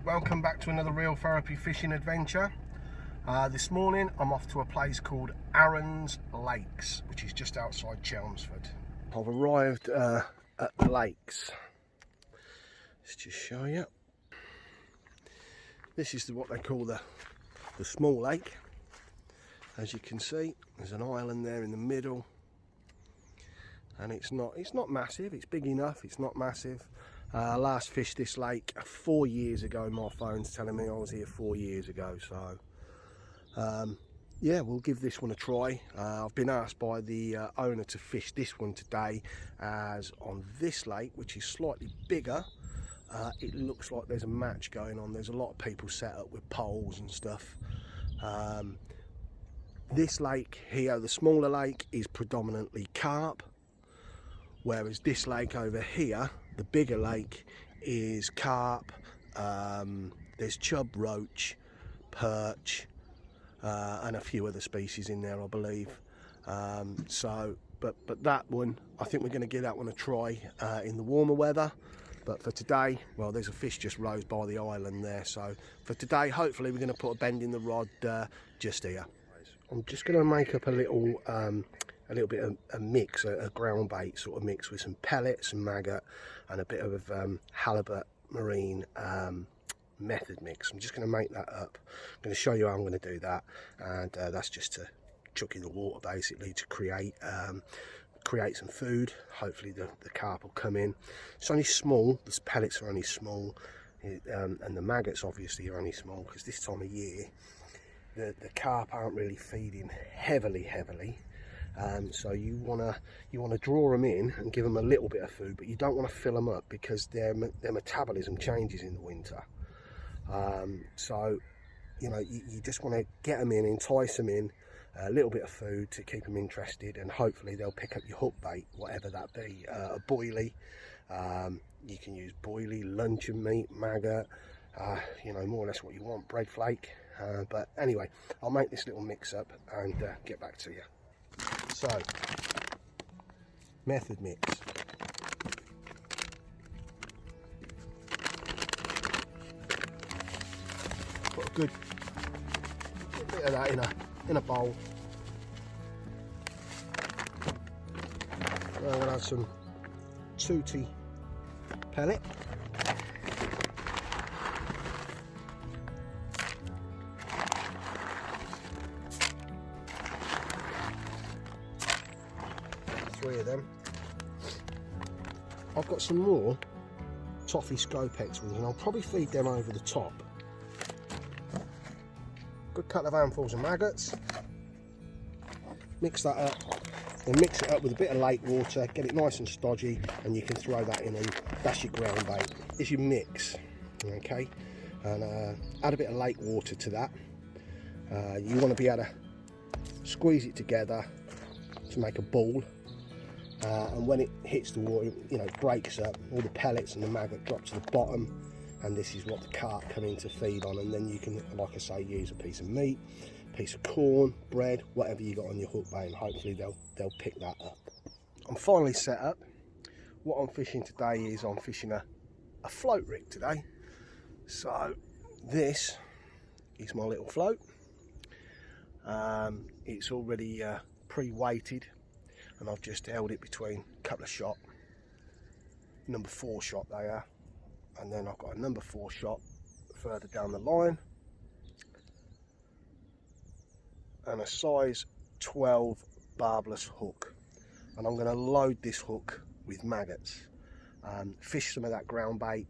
welcome back to another Real Therapy fishing adventure. This morning I'm off to a place called Arons Lakes, which is just outside Chelmsford. I've arrived at the lakes. Let's just show you. This is what they call the small lake. As you can see, there's an island there in the middle, and it's not massive. It's big enough, it's not massive. Last fished this lake 4 years ago. My phone's telling me I was here 4 years ago, so yeah, we'll give this one a try. I've been asked by the owner to fish this one today, as on this lake, which is slightly bigger, it looks like there's a match going on. There's a lot of people set up with poles and stuff. This lake here, the smaller lake, is predominantly carp, whereas this lake over here, the bigger lake, is carp. There's chub, roach, perch, and a few other species in there, I believe. But that one, I think we're going to give that one a try in the warmer weather. But for today, well, there's a fish just rose by the island there. So for today, hopefully we're going to put a bend in the rod just here. I'm just going to make up a little bit of a mix, a ground bait sort of mix with some pellets, some maggot, and a bit of halibut marine method mix. I'm just going to make that up. I'm going to show you how I'm going to do that, and that's just to chuck in the water basically to create some food. Hopefully the carp will come in. It's only small, the pellets are only small, and the maggots obviously are only small, because this time of year the carp aren't really feeding heavily. So you want to draw them in and give them a little bit of food, but you don't want to fill them up, because their metabolism changes in the winter. So you know, you just want to get them in, entice them in, a little bit of food to keep them interested, and hopefully they'll pick up your hook bait, whatever that be. A boilie, you can use boilie, luncheon meat, maggot, you know, more or less what you want, bread flake. But anyway, I'll make this little mix up and get back to you. So, method mix. Put a good bit of that in a bowl. I'm going to add some tutti pellet. Three of them. I've got some more toffee scopex ones, and I'll probably feed them over the top. Good couple of handfuls of maggots. Mix that up, then mix it up with a bit of lake water, get it nice and stodgy, and you can throw that in, and that's your ground bait. It's your mix, okay? And add a bit of lake water to that. You want to be able to squeeze it together to make a ball. And when it hits the water, you know, it breaks up, all the pellets and the maggot drop to the bottom, and this is what the carp come in to feed on. And then you can, like I say, use a piece of meat, piece of corn, bread, whatever you got on your hook bait, and hopefully they'll pick that up. I'm finally set up. What I'm fishing today is I'm fishing a float rig today. So this is my little float. It's already pre-weighted, and I've just held it between a couple of shot, number 4 shot they are, and then I've got a number 4 shot further down the line, and a size 12 barbless hook. And I'm going to load this hook with maggots, fish some of that ground bait,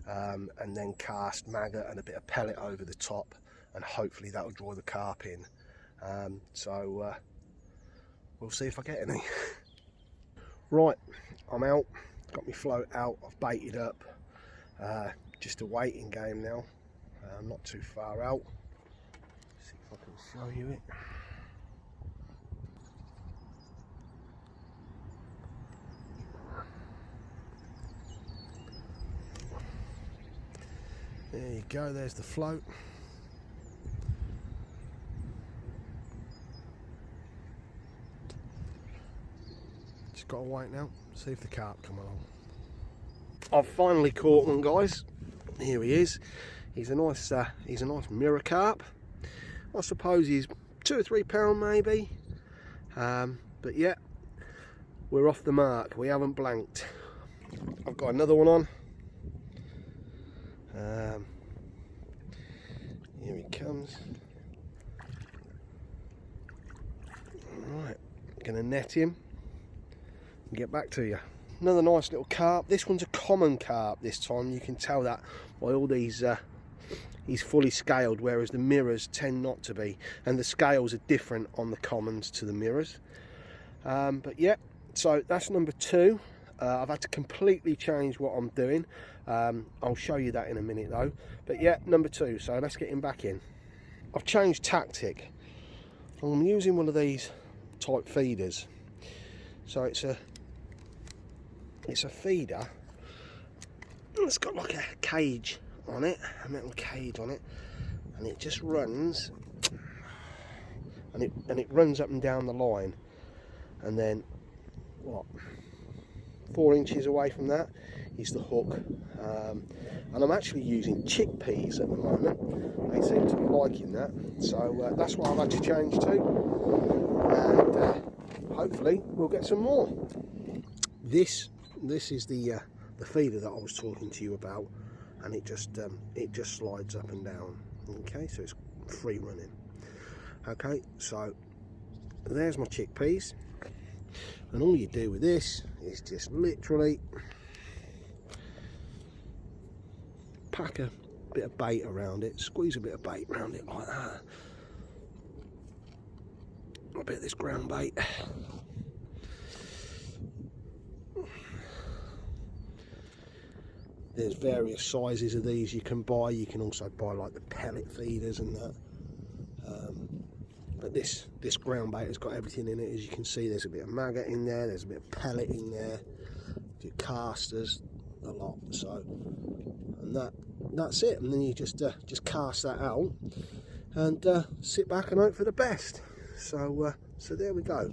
and then cast maggot and a bit of pellet over the top, and hopefully that will draw the carp in. We'll see if I get any. Right, I'm out, got my float out, I've baited up, just a waiting game now. I'm not too far out. See if I can show you it. There you go, there's the float. Just got to wait now, see if the carp come along. I've finally caught one, guys. Here he is. He's a nice mirror carp. I suppose he's £2 or £3 maybe. But yeah, we're off the mark. We haven't blanked. I've got another one on. Here he comes. Alright, gonna net him and get back to you. Another nice little carp. This one's a common carp this time. You can tell that by all these, he's fully scaled, whereas the mirrors tend not to be. And the scales are different on the commons to the mirrors. But yeah, so that's number 2. I've had to completely change what I'm doing. I'll show you that in a minute though. But yeah, number 2, so let's get him back in. I've changed tactic. I'm using one of these type feeders. So it's a feeder. It's got like a cage on it, a metal cage on it, and it just runs, and it runs up and down the line, and then what, 4 inches away from that is the hook. And I'm actually using chickpeas at the moment. They seem to be liking that, so that's what I've had to change to, and hopefully we'll get some more. This is the feeder that I was talking to you about, and it just slides up and down. Okay, so it's free running. Okay, so there's my chickpeas, and all you do with this is just literally pack a bit of bait around it, squeeze a bit of bait around it like that, a bit of this ground bait. There's various sizes of these you can buy. You can also buy like the pellet feeders and that. But this ground bait has got everything in it. As you can see, there's a bit of maggot in there. There's a bit of pellet in there. Your casters, a lot. So, and that's it. And then you just cast that out and sit back and hope for the best. So there we go.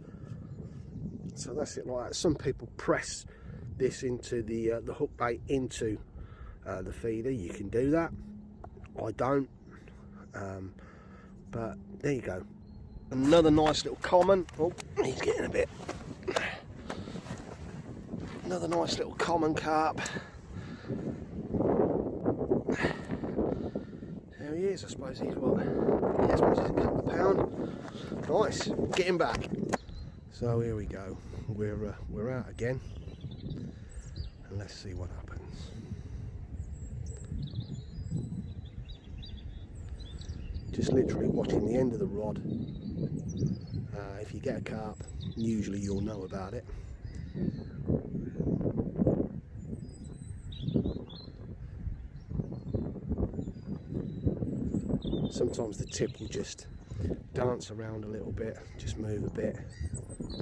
So that's it like that. Some people press this into the hook bait into the feeder. You can do that. I don't, but there you go. Another nice little common. Oh, he's getting a bit. Another nice little common carp. There he is. I suppose he's what? Yeah, I suppose he's a couple of pound. Nice. Get him back. So here we go. We're out again. And let's see what happens. Just literally watching the end of the rod. If you get a carp, usually you'll know about it. Sometimes the tip will just dance around a little bit, just move a bit.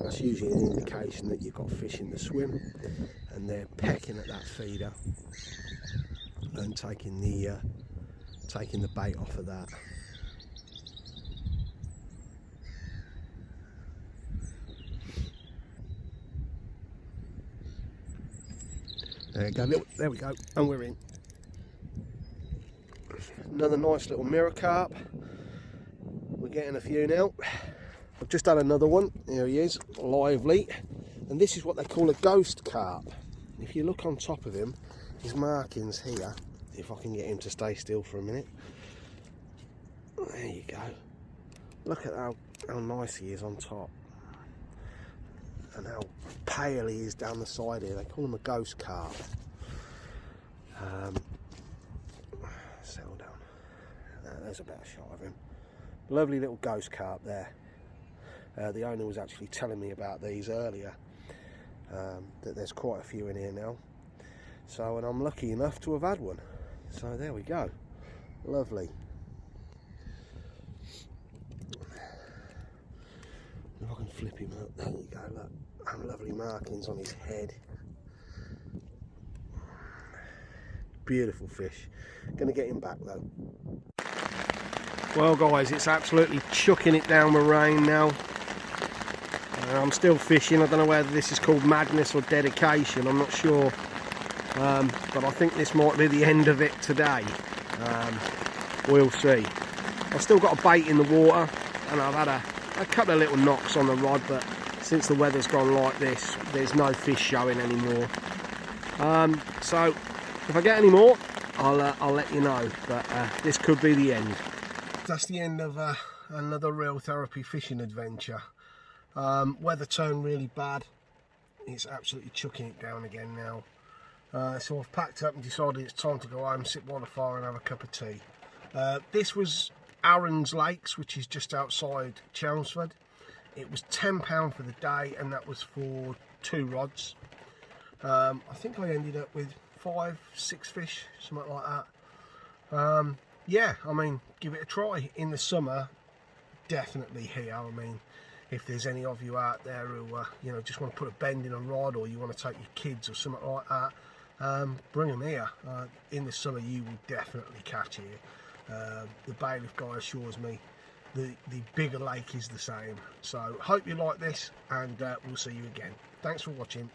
That's usually an indication that you've got fish in the swim, and they're pecking at that feeder and taking the bait off of that. There you go. There we go, and we're in. Another nice little mirror carp. We're getting a few now. I've just had another one. Here he is, lively. And this is what they call a ghost carp. If you look on top of him, his markings here, if I can get him to stay still for a minute. There you go. Look at how nice he is on top. And how pale he is down the side here. They call him a ghost carp. Settle down. There's a better shot of him. Lovely little ghost carp there. The owner was actually telling me about these earlier, that there's quite a few in here now. So, and I'm lucky enough to have had one. So there we go. Lovely. If I can flip him up, there you go, look. And lovely markings on his head. Beautiful fish. Gonna get him back though. Well guys, it's absolutely chucking it down with rain now. I'm still fishing. I don't know whether this is called madness or dedication, I'm not sure. But I think this might be the end of it today. We'll see. I've still got a bait in the water, and I've had a couple of little knocks on the rod, but since the weather's gone like this, there's no fish showing anymore. So if I get any more, I'll let you know, but this could be the end. That's the end of another Real Therapy fishing adventure. Weather turned really bad. It's absolutely chucking it down again now. So I've packed up and decided it's time to go home, sit by the fire and have a cup of tea. This was Aaron's Lakes, which is just outside Chelmsford. It was £10 for the day, and that was for 2 rods. I think I ended up with 5, 6 fish, something like that. Yeah, I mean, give it a try. In the summer, definitely here. I mean, if there's any of you out there who you know, just want to put a bend in a rod, or you want to take your kids or something like that, bring them here. In the summer, you will definitely catch here. The bailiff guy assures me the bigger lake is the same. So hope you like this, and we'll see you again. Thanks for watching.